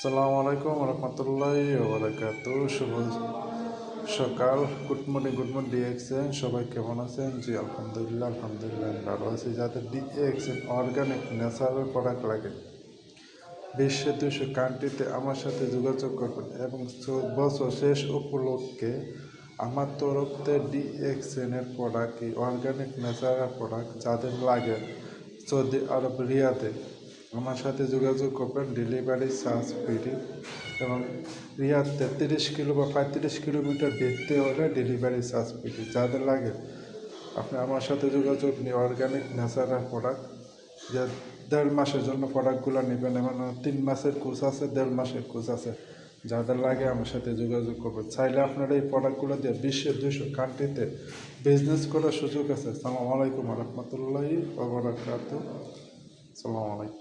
আসসালামু আলাইকুম রহমতুল্লাহি ওয়া বারাকাতুহু। শুভ সকাল। Good morning DXN. সবাই কেমন আছেন? জি আলহামদুলিল্লাহ আমি ভালো আছি। যাদের ডিএক্সএন অর্গানিক ন্যাচারাল প্রোডাক্ট লাগে বিশ্বের 200 কান্ট্রিতে আমার সাথে যোগাযোগ করবেন এবং বছর শেষ উপলক্ষে আমার তরফতে ডিএক্সএন এর প্রোডাক্ট, অর্গানিক ন্যাচারাল প্রোডাক্ট যাদের লাগে সৌদি আরব রিয়াদে আমার সাথে যোগাযোগ করবেন। ডেলিভারি চার্জ ফ্রি এবং রিয়াদতে 30 কিলো বা 35 কিলোমিটার দেখতে হলে ডেলিভারি চার্জ ফ্রি। যাদের লাগে আপনি আমার সাথে যোগাযোগ নিয়ে অর্গানিক ন্যাচারাল প্রোডাক্ট যে 1.5 মাসের জন্য প্রোডাক্টগুলো নেবেন, এমন 3 মাসের কোর্স আছে, 1.5 মাসের কোর্স আছে। যাদের লাগে আমার সাথে যোগাযোগ করবেন। চাইলে আপনারা এই প্রোডাক্টগুলো দিয়ে বিশ্বের 200 কান্ট্রিতে বিজনেস করার সুযোগ আছে। আসসালামু আলাইকুম রহমতুল্লাহি ওয়া বারাকাতুহু। আসসালামু আলাইকুম।